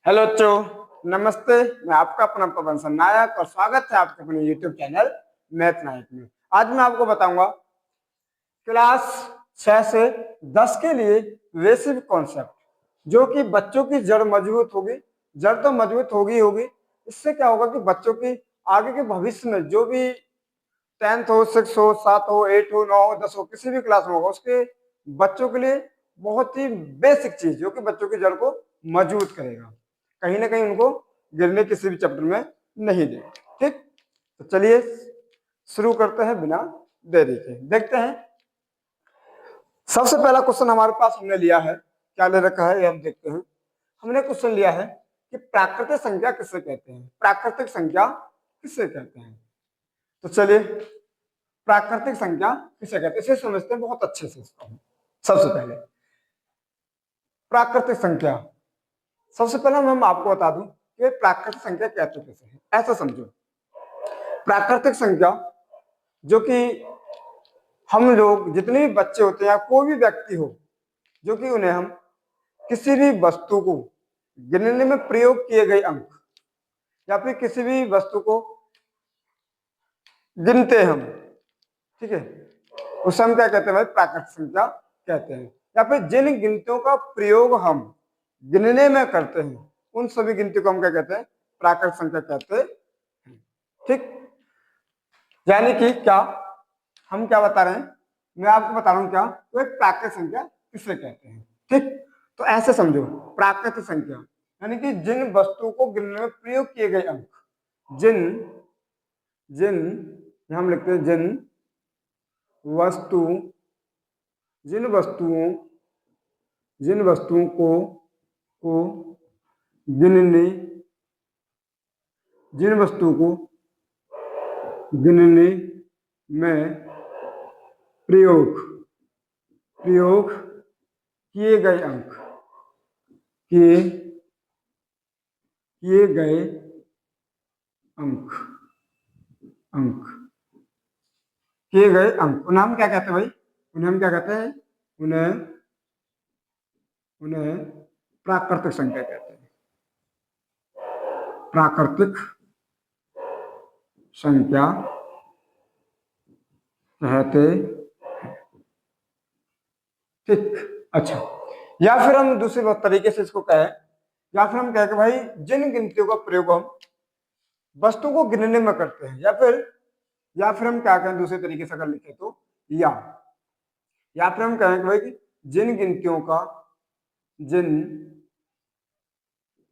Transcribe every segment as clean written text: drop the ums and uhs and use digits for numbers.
Hello बच्चों, नमस्ते। मैं आपका अपना पवन सर नायक और स्वागत है आपके अपने यूट्यूब चैनल मैथ नायक में। आज मैं आपको बताऊंगा क्लास 6 से 10 के लिए बेसिक कॉन्सेप्ट, जो कि बच्चों की जड़ मजबूत होगी। जड़ तो मजबूत होगी। इससे क्या होगा कि बच्चों की आगे के भविष्य में जो भी 10th हो, 6 हो, 7 हो, 8 हो, 9 हो, 10 हो, किसी भी क्लास में होगा, उसके बच्चों के लिए बहुत ही बेसिक चीज जो कि बच्चों की जड़ को मजबूत करेगा, कहीं ना कहीं उनको गिरने किसी भी चैप्टर में नहीं दे। ठीक, तो चलिए शुरू करते हैं बिना देरी के। देखते हैं, सबसे पहला क्वेश्चन हमारे पास हमने लिया है, क्या ले रखा है ये हम देखते हैं। हमने क्वेश्चन लिया है कि प्राकृतिक संख्या किसे कहते हैं। प्राकृतिक संख्या किसे कहते हैं, तो चलिए प्राकृतिक संख्या किसे कहते हैं इसे समझते हैं बहुत अच्छे से। इसको सबसे पहले प्राकृतिक संख्या, सबसे पहले मैं आपको बता दूं कि प्राकृतिक संख्या कहते कैसे हैं। ऐसा समझो, प्राकृतिक संख्या जो कि हम लोग जितने भी बच्चे होते हैं या कोई भी व्यक्ति हो, जो कि उन्हें हम किसी भी वस्तु को गिनने में प्रयोग किए गए अंक या फिर किसी भी वस्तु को गिनते हैं हम, ठीक है, उसे हम क्या कहते हैं भाई, प्राकृतिक संख्या कहते हैं। या फिर जिन गिनतियों का प्रयोग हम गिनने में करते हैं उन सभी गिनती को हम क्या कहते हैं, प्राकृतिक संख्या कहते हैं। ठीक, यानी कि क्या हम क्या बता रहे हैं, मैं आपको बता रहा हूं क्या, तो एक प्राकृतिक संख्या किसे कहते हैं। ठीक, तो ऐसे समझो, प्राकृतिक संख्या यानी कि जिन वस्तुओं को गिनने में प्रयोग किए गए अंक, जिन जिन हम लिखते हैं जिन वस्तु जिन वस्तुओं जिन वस्तुओं को गिनने जिन वस्तुओं को गिनने में प्रयोग प्रयोग किए गए अंक किए किए गए अंक अंक किए गए अंक उन्हें हम क्या कहते हैं भाई, उन्हें हम क्या कहते हैं, उन्हें उन्हें प्राकृतिक संख्या कहते हैं। प्राकृतिक संख्या कहते। ठीक, अच्छा, या फिर हम दूसरे तरीके से इसको कहें, या फिर हम कहें कि भाई जिन गिनतियों का प्रयोग हम वस्तु को गिनने में करते हैं, या फिर हम क्या कहें दूसरे तरीके से अगर लिखे तो, या फिर हम कहें कि भाई जिन गिनतियों का जिन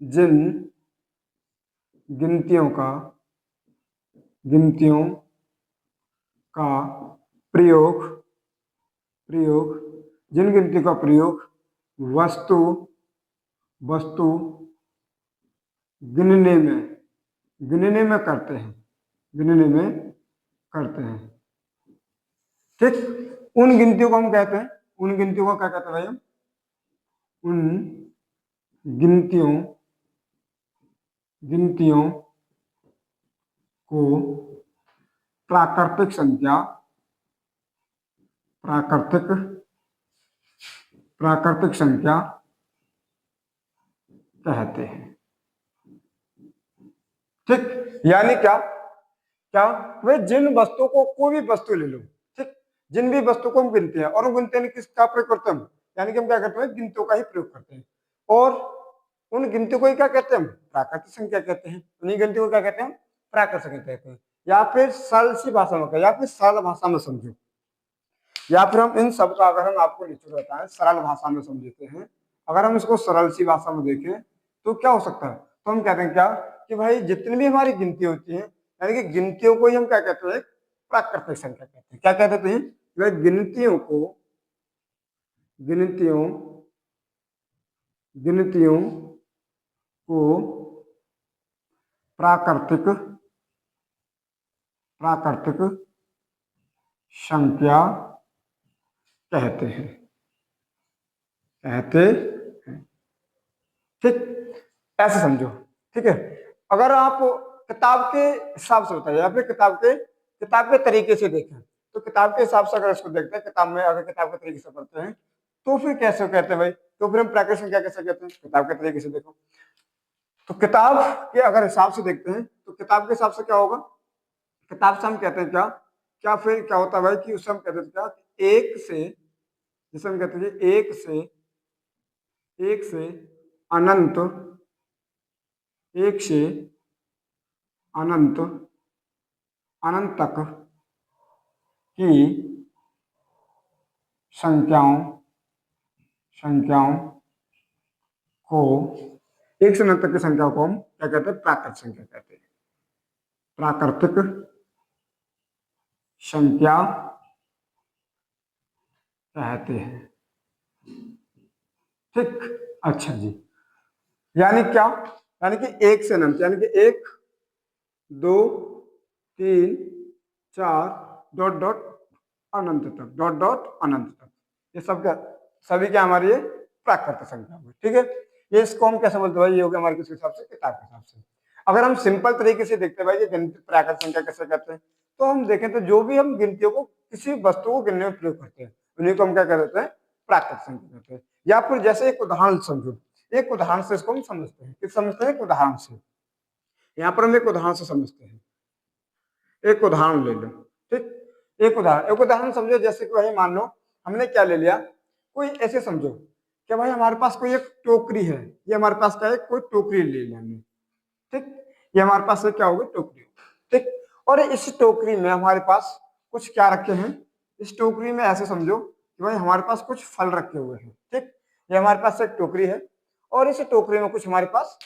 जिन गिनतियों का गिनतियों का प्रयोग प्रयोग जिन गिनतियों का प्रयोग वस्तु वस्तु गिनने में करते हैं गिनने में करते हैं। ठीक, उन गिनतियों को हम कहते हैं, उन गिनतियों को क्या कहते हैं भाई हम, उन गिनतियों गिनतियों को प्राकृतिक संख्या प्राकृतिक प्राकृतिक संख्या कहते हैं। ठीक, यानी क्या क्या वे जिन वस्तुओं को, कोई भी वस्तु ले लो, ठीक, जिन भी वस्तु को हम गिनते हैं और गिनते हैं किसका प्रयोग करते हैं हम, यानी कि हम क्या करते हैं, गिनतियों का ही प्रयोग करते हैं। और उन गिनतियों को ही क्या कहते हैं हम, प्राकृतिक संख्या कहते हैं। उन्हीं गिनतियों को क्या कहते हैं, प्राकृतिक संख्या कहते हैं। या फिर सरल सी भाषा में, या फिर सरल भाषा में समझो, या फिर हम इन सब का अगर हम आपको निचोड़ बताएं सरल भाषा में समझते हैं, अगर हम इसको सरल सी भाषा में देखें तो क्या हो सकता है, तो हम कहते हैं क्या कि भाई जितनी भी हमारी गिनती होती है, यानी कि गिनतियों को ही हम क्या कहते हैं, प्राकृतिक संख्या कहते हैं। क्या कहते हैं, वह गिनतियों को गिनतियों गिनतियों को प्राकृतिक प्राकृतिक संख्या कहते हैं कहते हैं। ठीक, ऐसे समझो। ठीक है, अगर आप किताब के हिसाब से बताइए या फिर किताब के तरीके से देखें, तो किताब के हिसाब से अगर इसको देखते हैं, किताब में अगर किताब के तरीके से पढ़ते हैं तो फिर कैसे कहते हैं भाई, तो फिर हम प्राकृतिक संख्या कैसे कहते हैं, किताब के तरीके से देखो। तो किताब के अगर हिसाब से देखते हैं तो किताब के हिसाब से क्या होगा, किताब से हम कहते हैं क्या, क्या फिर क्या होता है भाई कि उससे हम कहते हैं क्या, एक से, जिसे हम कहते हैं एक से अनंत, एक से अनंत, अनंत तक की संख्याओं, संख्याओं को, एक से अनंत तक की संख्याओं को हम क्या कहते हैं, प्राकृतिक संख्या कहते हैं, प्राकृतिक संख्या कहते हैं। ठीक, अच्छा जी, यानी क्या, यानी कि एक से अनंत, यानी कि एक, दो, तीन, चार, डॉट डॉट अनंत तक, डॉट डॉट अनंत तक, ये सब क्या, सभी क्या हमारी ये प्राकृतिक संख्या हुई। ठीक है, ये इसको हम कैसे बोलते हैं भाई, ये हो गया हमारे किस हिसाब से, किताब के हिसाब से। अगर हम सिंपल तरीके से देखते हैं भाई ये गिनती प्राकृतिक संख्या कैसे करते हैं, तो हम देखें तो जो भी हम गिनतियों को, किसी वस्तु को गिनने में प्रयोग करते हैं, उन्हीं को हम क्या कहते हैं, प्राकृतिक संख्या कहते हैं। या फिर जैसे एक उदाहरण समझो, एक उदाहरण से इसको हम समझते हैं, किस समझते हैं, एक उदाहरण से। यहाँ पर हम एक उदाहरण से समझते हैं, एक उदाहरण ले लो। ठीक, एक उदाहरण समझो, जैसे कि भाई मान लो हमने क्या ले लिया, कोई ऐसे समझो कि भाई हमारे पास कोई एक टोकरी है, ये हमारे पास क्या है, कोई टोकरी ले लिया हमने। ठीक, ये हमारे पास क्या होगी, टोकरी। ठीक, और इस टोकरी में हमारे पास कुछ क्या रखे हैं, इस टोकरी में ऐसे समझो कि भाई हमारे पास कुछ फल रखे हुए हैं। ठीक, ये हमारे पास एक टोकरी है और इस टोकरी में कुछ हमारे पास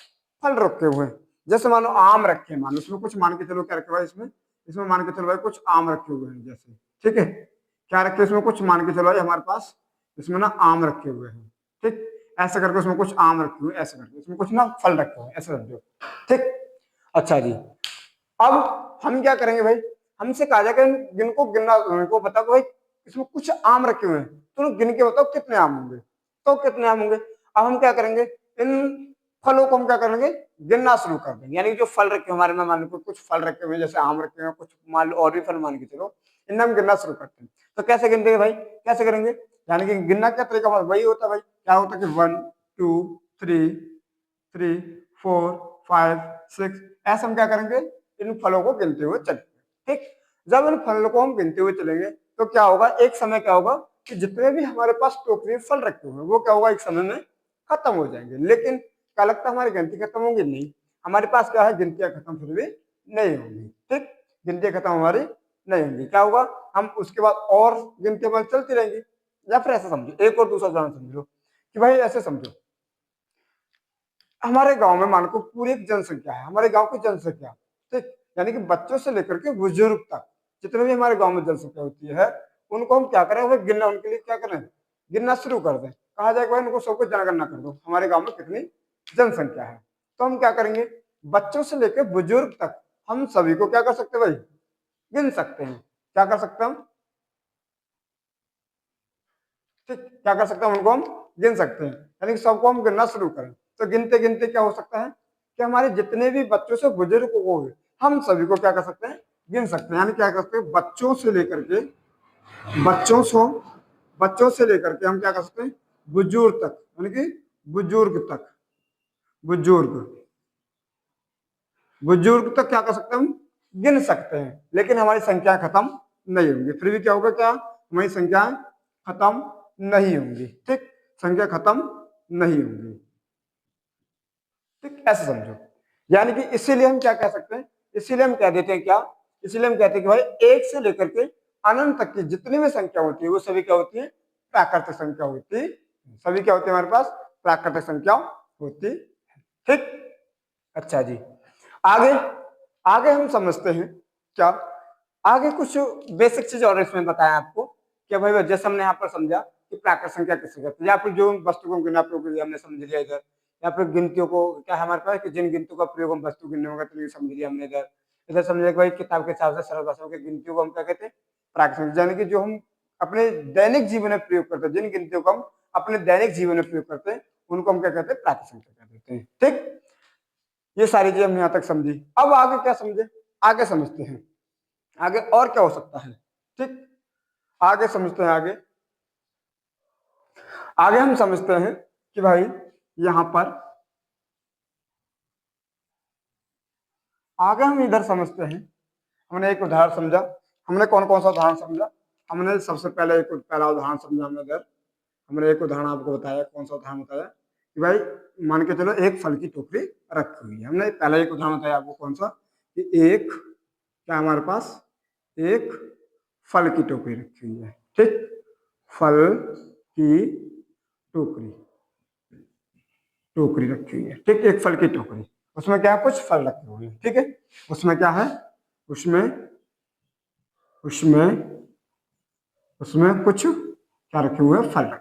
फल रखे हुए हैं। जैसे मानो आम रखे हैं, मानो इसमें कुछ, मान के चलो क्या रखे हुआ है इसमें, इसमें मान के चलो भाई कुछ आम रखे हुए हैं जैसे। ठीक है, क्या रखे इसमें कुछ, मान के चलो भाई हमारे पास इसमें ना आम रखे हुए हैं। ठीक, ऐसे करके उसमें कुछ आम रखे हुए, ऐसे करके इसमें कुछ ना फल रखे हुए, ऐसे समझो। ठीक, अच्छा जी, अब हम क्या करेंगे भाई, हमसे कहा जाएगा जिनको गिनना, उनको बताओ भाई इसमें कुछ आम रखे हुए हैं, तो गिन के बताओ कितने आम होंगे, तो कितने आम होंगे। अब हम क्या करेंगे, इन फलों को हम क्या करेंगे, गिनना शुरू कर देंगे। यानी जो फल रखे हमारे में, मान लो कुछ फल रखे हुए जैसे आम रखे हुए, कुछ मान लो और भी फल मान के चलो, इनमें हम गिनना शुरू करते हैं। तो कैसे गिनते हैं भाई, कैसे करेंगे, यानी कि गिनना क्या तरीका वही होता है भाई, क्या होता है कि 1 2 3 3 4 5 6, ऐसे हम क्या करेंगे, इन फलों को गिनते हुए चलेंगे। ठीक, जब इन फलों को हम गिनते हुए चलेंगे तो क्या होगा, एक समय क्या होगा कि जितने भी हमारे पास टोकरी में फल रखे हुए हैं वो क्या होगा, एक समय में खत्म हो जाएंगे। लेकिन क्या लगता है हमारी गिनती खत्म होगी, नहीं, हमारे पास क्या है, गिनतियां खत्म फिर भी नहीं होंगी। ठीक, गिनतियां खत्म हमारी नहीं होंगी, क्या होगा, हम उसके बाद और गिनतियां हमारी चलती रहेंगी। या फिर ऐसा समझो, एक और दूसरा उदाहरण समझो कि भाई ऐसे समझो, हमारे गांव में मान को पूरी एक जनसंख्या है, हमारे गांव की जनसंख्या। ठीक, यानी कि बच्चों से लेकर के बुजुर्ग तक जितने भी हमारे गांव में जनसंख्या होती है, उनको हम क्या करें, वो गिनना, उनके लिए क्या करें, गिनना शुरू कर दें। कहा जाए भाई उनको सबको जनगणना कर दो, हमारे गांव में कितनी जनसंख्या है। तो हम क्या करेंगे, बच्चों से लेकर बुजुर्ग तक हम सभी को क्या कर सकते हैं भाई, गिन सकते हैं। क्या कर सकते हैं हम, ठीक, क्या कर सकते हैं, उनको हम गिन सकते हैं, यानी कि सबको हम गिनना शुरू करें। तो गिनते गिनते क्या हो सकता है कि हमारे जितने भी बच्चों से बुजुर्ग हो गए, हम सभी को क्या कर सकते हैं, गिन सकते हैं। यानी क्या कर सकते हैं, बच्चों से लेकर के, बच्चों से बच्चों से लेकर के हम क्या कर सकते हैं, बुजुर्ग तक, यानी कि बुजुर्ग तक, बुजुर्ग बुजुर्ग तक क्या कर सकते हैं, हम गिन सकते हैं। लेकिन हमारी संख्या खत्म नहीं होंगी, फिर भी क्या होगा, क्या हमारी संख्या खत्म नहीं होंगी। ठीक, संख्या खत्म नहीं होंगी। ठीक, ऐसे समझो। यानी कि इसीलिए हम क्या कह सकते हैं, इसीलिए हम कह देते हैं क्या, इसीलिए हम कहते हैं कि भाई एक से लेकर के अनंत तक की जितनी भी संख्या होती है वो सभी क्या होती है, प्राकृतिक संख्या होती है। सभी क्या होती है हमारे पास, प्राकृतिक संख्या होती है। ठीक, अच्छा जी, आगे, आगे हम समझते हैं क्या, आगे कुछ बेसिक चीज और इसमें बताया आपको कि भाई जैसे हमने यहाँ पर समझा कि प्राकृतिक संख्या किसे कहते हैं, या फिर जो वस्तु को गिना प्रयोग हमने समझ लिया इधर, या फिर गिनतियों को क्या है हमारे पास कि जिन गिनतियों का प्रयोग हम वस्तु गिनने होगा तो ये समझ लिया हमने इधर। इधर समझे कि भाई किताब के हिसाब से सरल भाषा में गिनतियों को हम क्या कहते हैं, प्राकृतिक संख्या, यानी कि जो हम अपने दैनिक जीवन में प्रयोग करते हैं, जिन गिनतियों को हम अपने दैनिक जीवन में प्रयोग करते हैं उनको हम क्या कहते हैं, प्राकृतिक संख्या कहते हैं। ठीक, ये सारी चीजें हमने यहाँ तक समझी। अब आगे क्या समझे, आगे समझते हैं, आगे और क्या हो सकता है। ठीक, आगे समझते हैं, आगे आगे हम समझते हैं कि भाई यहाँ पर आगे हम इधर समझते हैं। हमने एक उदाहरण समझा। हमने कौन कौन सा उदाहरण समझा? हमने सबसे पहले पहला उदाहरण समझा हमने इधर। हमने एक उदाहरण आपको बताया। कौन सा उदाहरण बताया? कि भाई मान के चलो एक फल की टोकरी रखी हुई है। हमने पहला एक उदाहरण बताया आपको। कौन सा? कि एक क्या हमारे पास एक फल की टोकरी रखी हुई है। ठीक, फल की टोकरी टोकरी रखी हुई है। ठीक, एक फल की टोकरी, उसमें क्या है? कुछ फल रखे हुए हैं। ठीक है, उसमें क्या है? उसमें उसमें उसमें कुछ क्या रखे हुए हैं? फल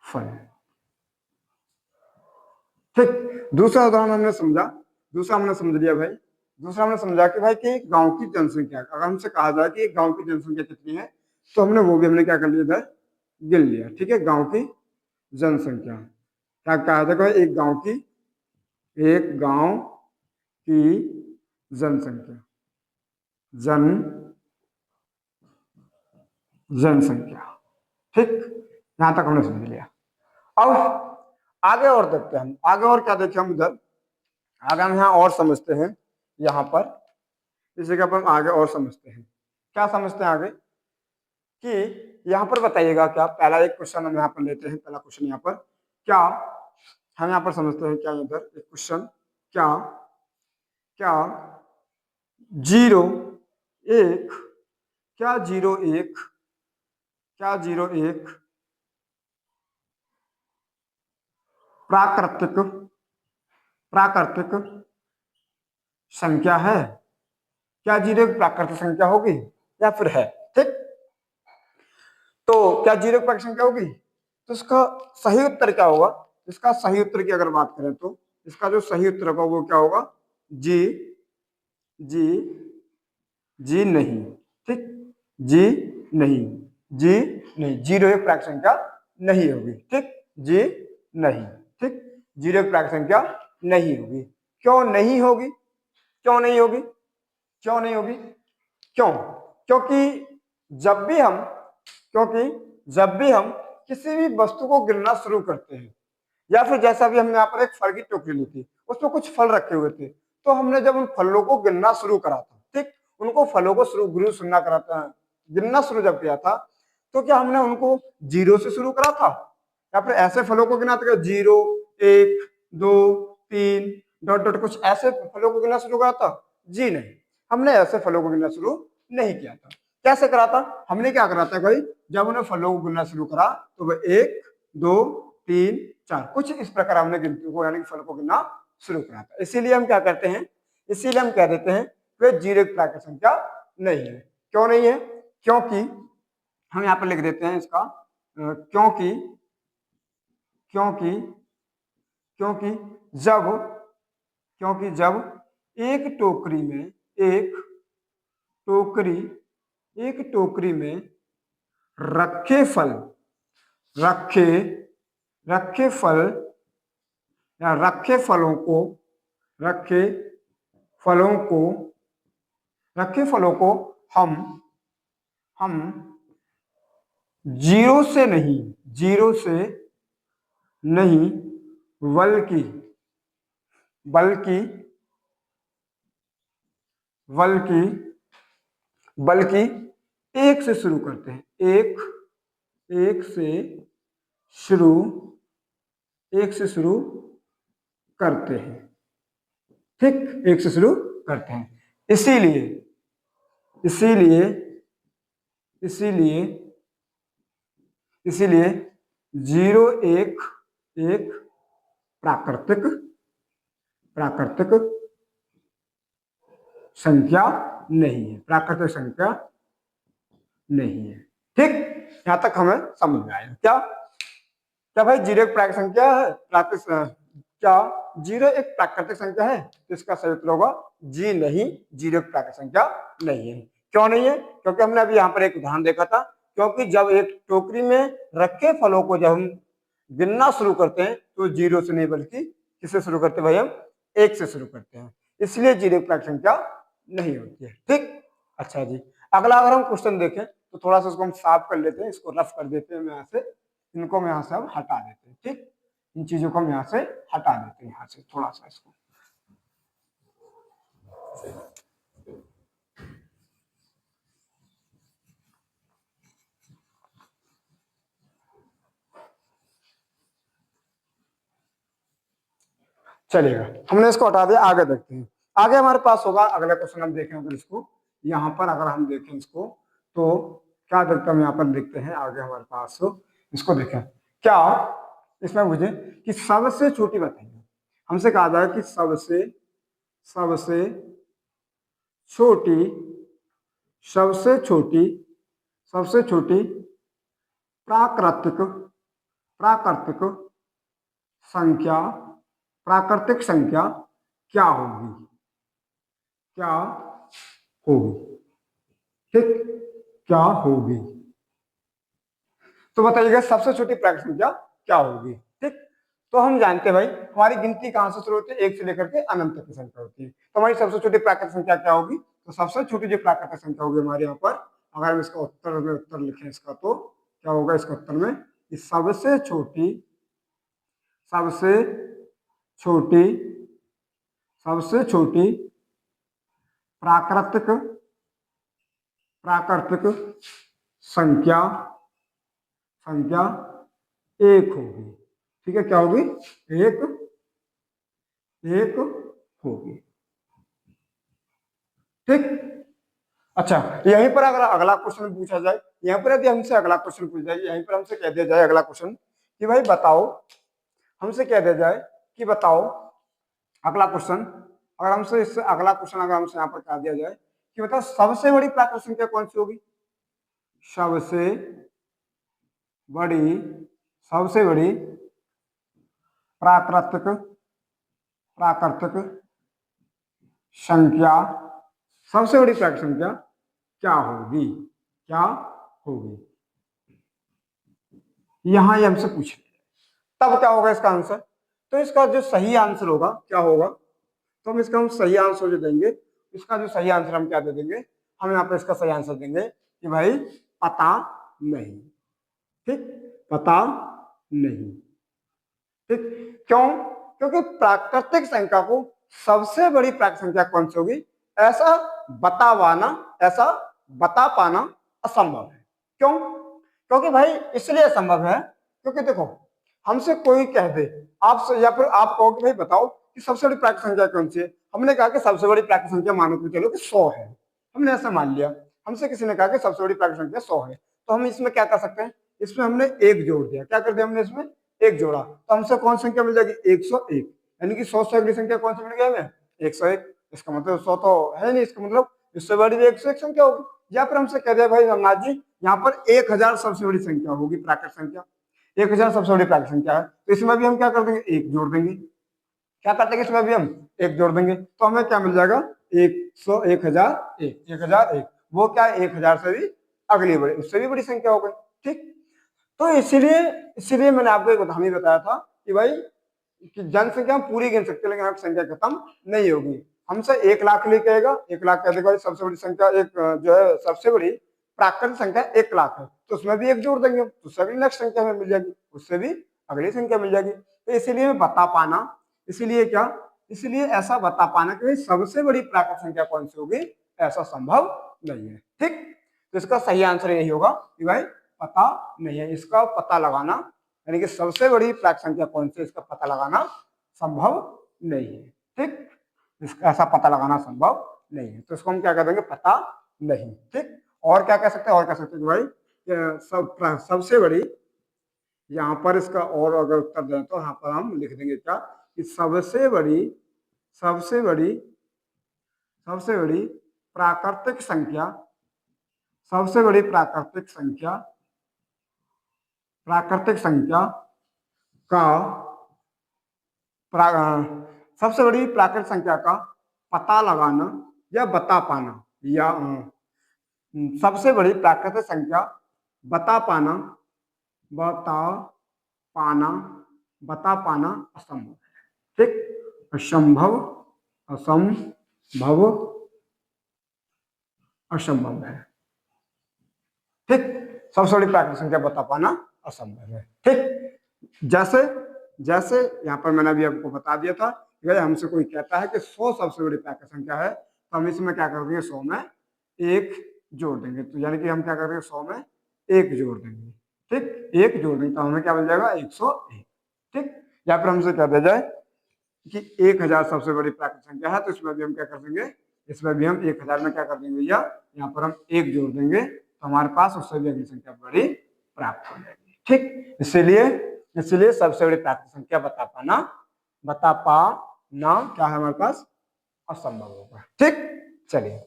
फल। ठीक, दूसरा उदाहरण हमने समझा। दूसरा हमने समझ लिया भाई। दूसरा हमने समझा कि भाई कि गांव की जनसंख्या, अगर हमसे कहा जाए कि गांव की जनसंख्या कितनी है, तो हमने वो भी हमने क्या कर लिया इधर? गिन लिया। ठीक है, गांव की जनसंख्या क्या कहा जाएगा? एक गांव की जनसंख्या, जनसंख्या। ठीक, यहां तक हमने समझ लिया। अब आगे और देखते हैं हम। आगे और क्या देखें हम इधर? आगे हम यहाँ और समझते हैं। यहाँ पर इस जगह पर हम आगे और समझते हैं। क्या समझते हैं आगे? कि यहाँ पर बताइएगा क्या, पहला एक क्वेश्चन हम यहाँ पर लेते हैं। पहला क्वेश्चन यहाँ पर क्या, हम यहाँ पर समझते हैं क्या इधर एक क्वेश्चन। क्या क्या जीरो एक क्या जीरो एक प्राकृतिक प्राकृतिक संख्या है? क्या जीरो एक प्राकृतिक संख्या होगी या फिर है? ठीक, तो क्या जीरो एक प्राकृतिक संख्या होगी? तो इसका सही उत्तर क्या होगा? इसका सही उत्तर की अगर बात करें तो इसका जो सही उत्तर होगा वो क्या होगा? जी जी जी नहीं। ठीक, जी नहीं, जी नहीं, जीरो एक प्राकृतिक संख्या नहीं होगी। ठीक, जी नहीं। ठीक, जीरो एक प्राकृतिक संख्या नहीं होगी। क्यों नहीं होगी? क्यों नहीं होगी? क्यों नहीं होगी? क्यों? क्योंकि जब भी हम क्योंकि जब भी हम किसी भी वस्तु को गिनना शुरू करते हैं, या फिर जैसा भी हमने यहाँ पर एक फल की टोकरी ली थी, उसमें कुछ फल रखे हुए थे, तो हमने जब उन फलों को गिनना शुरू करा था, ठीक, उनको फलों को गुरु सुनना कराता है, गिनना शुरू जब किया था, तो क्या हमने उनको जीरो से शुरू करा था या फिर ऐसे फलों को गिना था? जीरो, एक, दो, तीन, डॉट डॉट कुछ ऐसे फलों को गिनना शुरू करा था? जी नहीं, हमने ऐसे फलों को गिनना शुरू नहीं किया था। कैसे करा था? हमने क्या करा था भाई, जब उन्हें फलों को गिनना शुरू करा तो वह एक, दो, तीन, चार, कुछ इस प्रकार हमने गिनती को यानी फल को गिनना शुरू करा था। इसीलिए हम क्या करते हैं? इसीलिए हम कह देते हैं वे जीरो की प्राकृतिक संख्या नहीं है। क्यों नहीं है? क्योंकि हम यहाँ पर लिख देते हैं इसका क्योंकि क्योंकि क्योंकि जब क्योंकि जब एक टोकरी में एक टोकरी एक टोकरी में रखे फल रखे रखे फल या रखे फलों को रखे फलों को हम जीरो से नहीं बल्कि बल्कि बल्कि बल्कि एक से शुरू करते हैं। एक से शुरू एक से शुरू करते हैं। ठीक, एक से शुरू करते हैं। इसीलिए इसीलिए इसीलिए इसीलिए जीरो एक एक प्राकृतिक प्राकृतिक संख्या नहीं है। प्राकृतिक संख्या नहीं है। ठीक, यहां तक हमें समझ में आया। क्या क्या भाई जीरो एक प्राकृतिक संख्या है? क्या जीरो एक प्राकृतिक संख्या है? तो इसका सही उत्तर होगा जी नहीं, जीरो एक प्राकृतिक संख्या नहीं है। क्यों नहीं है? क्योंकि हमने अभी यहाँ पर एक उदाहरण देखा था। क्योंकि जब एक टोकरी में रखे फलों को जब हम गिनना शुरू करते हैं तो जीरो से नहीं बल्कि किससे शुरू करते हैं भाई? हम एक से शुरू करते हैं। इसलिए जीरो एक प्राकृतिक संख्या नहीं होती है। ठीक, अच्छा जी, अगला अगर हम क्वेश्चन देखें तो थोड़ा सा इसको हम साफ कर लेते हैं, इसको रफ कर देते हैं। यहाँ से इनको हम यहाँ से अब हटा देते हैं। ठीक, इन चीजों को हम यहाँ से हटा देते हैं, यहाँ से थोड़ा सा इसको चलेगा, हमने इसको हटा दिया, आगे देखते हैं। आगे हमारे पास होगा अगला क्वेश्चन, हम देखें अगर इसको यहाँ पर अगर हम देखें इसको तो क्या देखते हम यहाँ पर देखते हैं आगे हमारे पास इसको देखें क्या इसमें मुझे कि सबसे छोटी बताइए, हमसे कहा जाए कि सबसे सबसे छोटी सबसे छोटी सबसे छोटी प्राकृतिक प्राकृतिक संख्या प्राकृतिक संख्या क्या होगी, क्या होगी, ठीक, क्या होगी। तो बताइएगा सबसे छोटी प्राकृतिक संख्या क्या होगी, ठीक। तो हम जानते हैं भाई हमारी गिनती कहां से शुरू होती है, एक से लेकर के अनंत तक की संख्या होती है। तो हमारी सबसे छोटी प्राकृतिक संख्या क्या होगी, तो सबसे छोटी जो प्राकृतिक संख्या होगी हमारे यहाँ पर, अगर हम इसका उत्तर में उत्तर लिखें इसका, तो क्या होगा इसका उत्तर में कि सबसे छोटी छोटी सबसे छोटी प्राकृतिक प्राकृतिक संख्या संख्या एक होगी, ठीक है, क्या होगी, एक एक होगी, ठीक। अच्छा, यहीं पर अगर अगला क्वेश्चन पूछा जाए, यहीं पर यदि हमसे अगला क्वेश्चन पूछा जाए, यहीं पर हमसे कह दिया जाए अगला क्वेश्चन कि भाई बताओ, हमसे कह दिया जाए कि बताओ अगला क्वेश्चन, अगर हमसे इससे अगला क्वेश्चन अगर हमसे यहाँ पर कह दिया जाए कि बताओ सबसे बड़ी प्राकृतिक संख्या कौन सी होगी, सबसे बड़ी प्राकृतिक संख्या, सबसे बड़ी प्राकृतिक संख्या क्या होगी, क्या होगी, यहां ये हमसे पूछ तब क्या होगा इसका आंसर। तो इसका जो सही आंसर होगा क्या होगा, तो हम इसका हम सही आंसर जो देंगे, इसका जो सही आंसर हम क्या दे देंगे, हम यहाँ पे इसका सही आंसर देंगे कि भाई पता नहीं, ठीक, पता नहीं, ठीक। क्यों, क्योंकि प्राकृतिक संख्या को सबसे बड़ी प्राकृतिक संख्या कौन सी होगी ऐसा बता पाना असंभव है। क्यों, क्योंकि भाई इसलिए असंभव है क्योंकि देखो हमसे कोई कह दे आपसे या फिर आप कहो कि भाई बताओ कि सबसे बड़ी प्राकृतिक संख्या कौन सी है, हमने कहा कि सबसे बड़ी प्राकृतिक संख्या मानो कि चलो कि 100 है, हमने ऐसा मान लिया, हमसे किसी ने कहा कि सबसे बड़ी प्राकृतिक संख्या 100 है, तो हम इसमें क्या कर सकते हैं, इसमें हमने एक जोड़ दिया, क्या कर दिया हमने इसमें एक जोड़ा, तो हमसे कौन संख्या मिल जाएगी 101, यानी कि 100 से अगली संख्या कौन सी मिल गई हमें 101, इसका मतलब 100 तो है नहीं, इसका मतलब इससे बड़ी भी 101 संख्या होगी। या फिर हमसे कह दिया भाई रमनाथ जी यहाँ पर 1000 सबसे बड़ी संख्या होगी प्राकृतिक संख्या, 1000 सबसे बड़ी प्राकृतिक संख्या है, तो इसमें भी हम क्या कर देंगे एक जोड़ देंगे, क्या कर देंगे इसमें भी हम एक जोड़ देंगे, तो हमें क्या मिल जाएगा 1001, वो क्या 1000 से भी अगली बड़ी उससे भी बड़ी संख्या हो गई, ठीक। तो इसीलिए मैंने आपको एक हम ही बताया था कि भाई कि जनसंख्या हम पूरी गिन सकते हैं लेकिन आपकी संख्या खत्म नहीं होगी। हमसे 1 लाख लिए कहेगा, 1 लाख कह देगा सबसे बड़ी संख्या एक जो है सबसे बड़ी प्राकृतिक संख्या 1 लाख है, तो उसमें भी एक जोड़ देंगे तो उससे अगली नेक्स्ट संख्या हमें मिल जाएगी, उससे भी अगली संख्या मिल जाएगी। तो इसीलिए बता पाना, इसलिए ऐसा बता पाना कि सबसे बड़ी प्राकृतिक संख्या कौन सी होगी ऐसा संभव नहीं है, ठीक। तो इसका सही आंसर यही होगा कि भाई पता नहीं है, इसका पता लगाना यानी कि सबसे बड़ी प्राकृतिक संख्या कौन सी इसका पता लगाना संभव नहीं है, ठीक, इसका ऐसा पता लगाना संभव नहीं है, तो इसको हम क्या कर देंगे पता नहीं, ठीक। और क्या कह सकते हैं, और कह सकते हैं भाई सबसे बड़ी, यहाँ पर इसका और अगर उत्तर दें तो यहाँ पर हम लिख देंगे क्या कि सबसे बड़ी प्राकृतिक संख्या का सबसे बड़ी प्राकृतिक संख्या का पता लगाना या बता पाना या सबसे बड़ी प्राकृतिक संख्या बता पाना असंभव है, ठीक, असंभव है, ठीक, सबसे बड़ी प्राकृतिक संख्या बता पाना असंभव है, ठीक। जैसे यहाँ पर मैंने अभी आपको बता दिया था कि हमसे कोई कहता है कि 100 सबसे बड़ी प्राकृतिक संख्या है, तो हम इसमें क्या कर देंगे, 100 में 1 जोड़ देंगे। तो यानी कि हम क्या कर देंगे, 100 में 1 जोड़ देंगे। ठीक, 1 जोड़ देंगे तो हमें क्या मिल जाएगा, 101। ठीक, या फिर हमसे क्या दिया जाए कि 1000 सबसे बड़ी प्राकृतिक संख्या है, तो इसमें भी हम क्या कर देंगे, इसमें भी हम 1000 में क्या कर देंगे भैया, यहाँ पर हम 1 जोड़ देंगे तो हमारे पास उससे भी अगली संख्या बड़ी प्राप्त हो जाएगी। ठीक, इसीलिए सबसे बड़ी प्राकृतिक संख्या बता पाना क्या है हमारे पास, असंभव होगा। ठीक, चलिए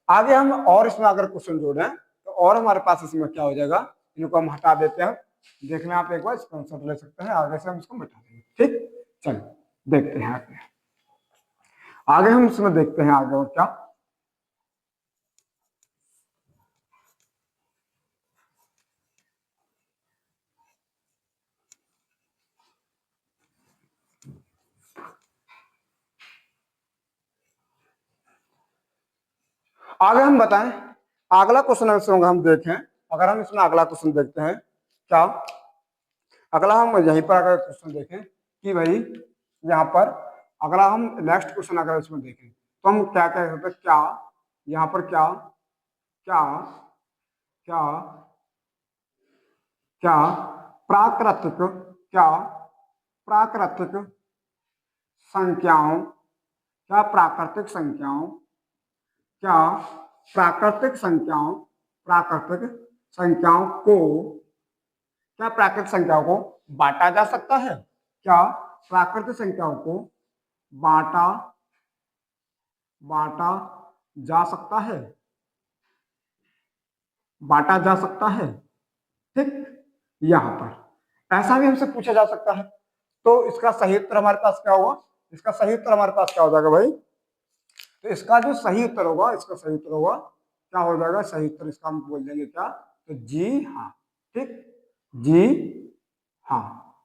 आगे हम और इसमें अगर क्वेश्चन जोड़े तो और हमारे पास इसमें क्या हो जाएगा, इनको हम हटा देते हैं। देखना आप एक बार स्क्रीनशॉट ले सकते हैं, आगे से हम इसको मिटा देंगे। ठीक, चलिए देखते हैं आगे हम इसमें देखते हैं आगे और क्या। आगे हम बताएं, अगला क्वेश्चन हम देखें, अगर हम इसमें अगला क्वेश्चन देखते हैं क्या, अगला हम यहीं पर अगर क्वेश्चन देखें कि भाई यहाँ पर अगला हम नेक्स्ट क्वेश्चन अगर इसमें देखें तो हम क्या कह सकते हैं, क्या यहाँ पर क्या क्या क्या क्या प्राकृतिक क्या प्राकृतिक संख्याओं क्या प्राकृतिक संख्याओं क्या प्राकृतिक संख्याओं को क्या प्राकृतिक संख्याओं को बांटा जा सकता है, क्या प्राकृतिक संख्याओं को बांटा बांटा जा सकता है, बांटा जा सकता है। ठीक, यहां पर ऐसा भी हमसे पूछा जा सकता है, तो इसका सही उत्तर हमारे पास क्या होगा, इसका सही उत्तर हमारे पास क्या हो जाएगा भाई, तो इसका जो सही उत्तर होगा, इसका सही उत्तर होगा क्या हो जाएगा, सही उत्तर इसका हम बोल देंगे क्या, तो जी हाँ। ठीक, जी हाँ,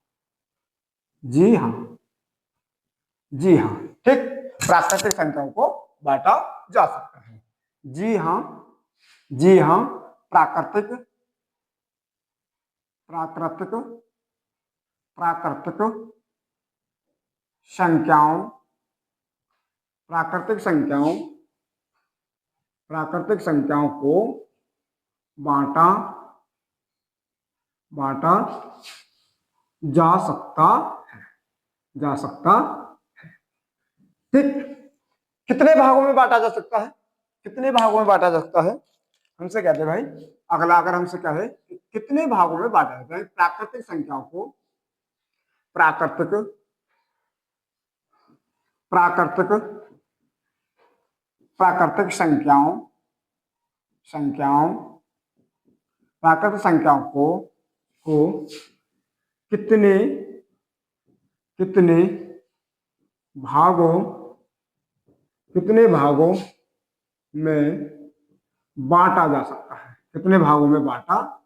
जी हाँ, जी हाँ। ठीक, प्राकृतिक संख्याओं को बांटा जा सकता है। जी हाँ, जी हाँ, प्राकृतिक प्राकृतिक प्राकृतिक संख्याओं प्राकृतिक संख्याओं प्राकृतिक संख्याओं को बांटा बांटा जा सकता है, जा सकता है। ठीक, कितने भागों में बांटा जा सकता है, कितने भागों में बांटा जा सकता है, हमसे कहते हैं भाई अगला अगर हमसे कहे कितने भागों में बांटा जाता है प्राकृतिक संख्याओं को, प्राकृतिक प्राकृतिक प्राकृतिक संख्याओं संख्याओं प्राकृतिक संख्याओं को कितने कितने भागों में बांटा जा सकता है, कितने भागों में बांटा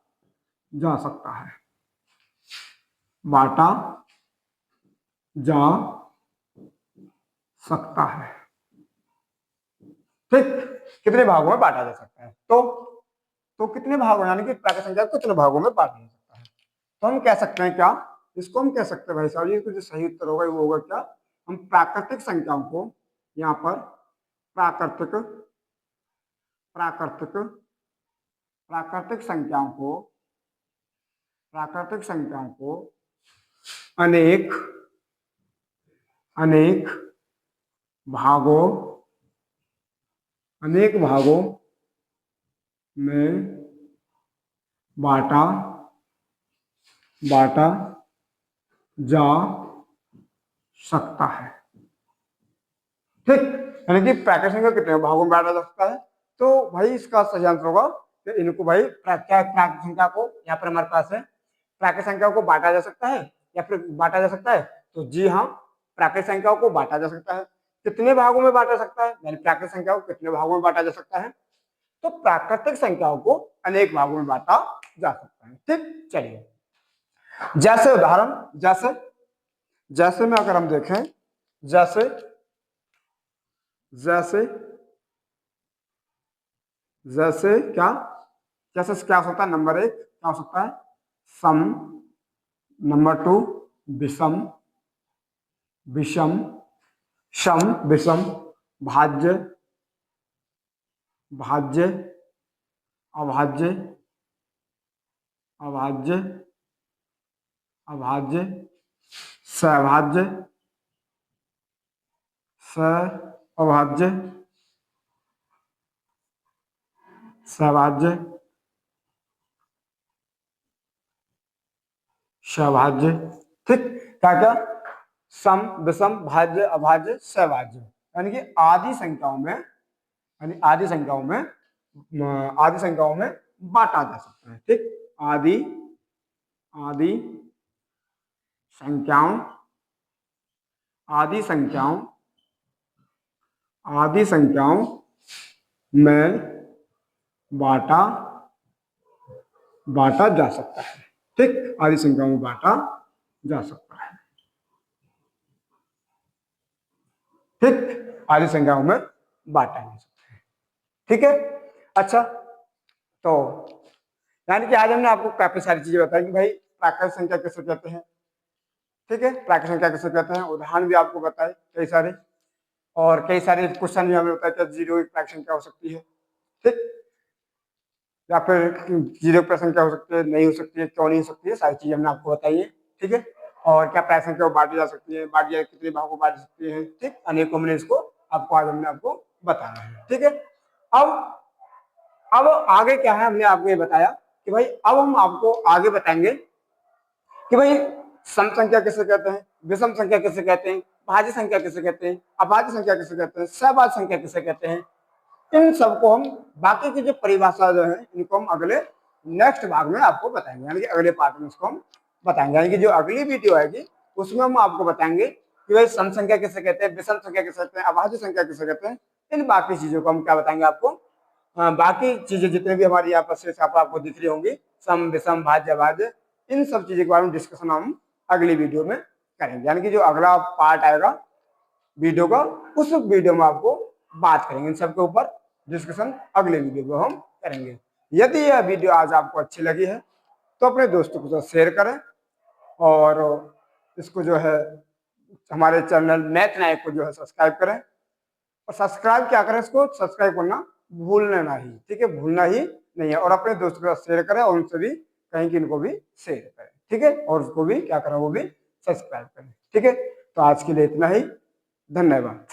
जा सकता है, बांटा जा सकता है। ठीक, कितने भागों में बांटा जा सकता है, तो कितने भागों यानी कि प्राकृतिक संख्या को कितने भागों में बांटा जा सकता है, तो हम कह सकते हैं क्या, इसको हम कह सकते हैं भाई साहब, ये जो सही उत्तर होगा वो होगा क्या, हम प्राकृतिक संख्याओं को यहाँ पर प्राकृतिक प्राकृतिक प्राकृतिक संख्याओं को अनेक अनेक भागों में बांटा जा सकता है। ठीक, यानी कि प्राकृतिक संख्या कितने भागों में बांटा जा सकता है, तो भाई इसका सही आंसर होगा कि इनको भाई प्राकृतिक संख्या को यहाँ पर हमारे पास है, प्राकृतिक संख्याओं को बांटा जा सकता है या फिर बांटा जा सकता है, तो जी हाँ, प्राकृतिक संख्याओं को बांटा जा सकता है। कितने भागों में बांटा सकता है, यानी प्राकृतिक संख्याओं को कितने भागों में बांटा जा सकता है, तो प्राकृतिक संख्याओं को अनेक भागों में बांटा जा सकता है। ठीक, चलिए जैसे उदाहरण जैसे में अगर हम देखें, जैसे क्या क्या हो सकता है, नंबर 1 क्या हो सकता है, सम, नंबर 2 विषम, सम विषम, भाज्य, भाज्य, अभाज्य, अभाज्य, अभाज्य, सहभाज्य, सहअभाज्य, सहभाज्य, सहभाज्य। ठीक, क्या क्या? सम, विषम, भाज्य, अभाज्य, सहभाज्य। यानी कि आदि संख्याओं में, यानी आदि संख्याओं में, आदि संख्याओं में बांटा जा सकता है। ठीक, आदि, आदि संख्याओं, आदि संख्याओं, आदि संख्याओं में बांटा बांटा जा सकता है। ठीक, आदि संख्याओं में बांटा जा सकता है। ठीक, आदि संख्याओं में बांटा जा सकता है। ठीक है, अच्छा, तो यानी कि आज हमने आपको काफी सारी चीजें बताई कि भाई प्राकृतिक संख्या किसे कहते हैं। ठीक है, प्राकृतिक संख्या किसे कहते हैं, उदाहरण भी आपको बताए कई सारे, और कई सारे क्वेश्चन भी हमें बताया कि जीरो एक प्राकृतिक संख्या हो सकती है। ठीक, या फिर जीरो प्राकृतिक संख्या हो सकती है, नहीं हो सकती है, क्यों नहीं हो सकती है, सारी चीजें हमने आपको बताई है। ठीक है, और क्या प्राकृतिक संख्या बांटी जा सकती है, बांटी जाए कितने भागों बांट सकती है। ठीक, अनेकों में इसको आपको आज हमने आपको बताया है। ठीक है, अब आगे क्या है, हमने आपको ये बताया कि भाई अब हम आपको आगे बताएंगे कि भाई सम संख्या किसे कहते हैं, विषम संख्या किसे कहते हैं, भाज्य संख्या किसे कहते हैं, अभाज्य संख्या किसे कहते हैं, सहभाज्य संख्या किसे कहते हैं। इन सबको हम बाकी की जो परिभाषा जो है इनको हम अगले नेक्स्ट भाग में आपको बताएंगे, यानी कि अगले पार्ट में इसको हम बताएंगे। यानी कि जो अगली वीडियो आएगी उसमें हम आपको बताएंगे कि भाई सम संख्या किसे कहते हैं, विषम संख्या किसे कहते हैं, अभाज्य संख्या किसे कहते हैं। इन बाकी चीजों को हम क्या बताएंगे आपको, बाकी चीजें जितने भी हमारी यहाँ पर शेष आपको दिख रही होंगी, सम, विषम, भाज्य, अभाज्य, इन सब चीजों के बारे में डिस्कशन हम अगली वीडियो में करेंगे। यानी कि जो अगला पार्ट आएगा वीडियो का, उस वीडियो में आपको बात करेंगे इन सब के ऊपर, डिस्कशन अगले वीडियो में हम करेंगे। यदि यह वीडियो आज आपको अच्छी लगी है तो अपने दोस्तों के साथ शेयर करें, और इसको जो है हमारे चैनल मैथ नायक को जो है सब्सक्राइब करें, और सब्सक्राइब क्या करें, इसको सब्सक्राइब करना भूलना नहीं। ठीक है, भूलना ही नहीं है, और अपने दोस्तों के साथ शेयर करें, और उनसे भी कहीं कि इनको भी शेयर करें। ठीक है, और उसको भी क्या करें, वो भी सब्सक्राइब करें। ठीक है, तो आज के लिए इतना ही, धन्यवाद।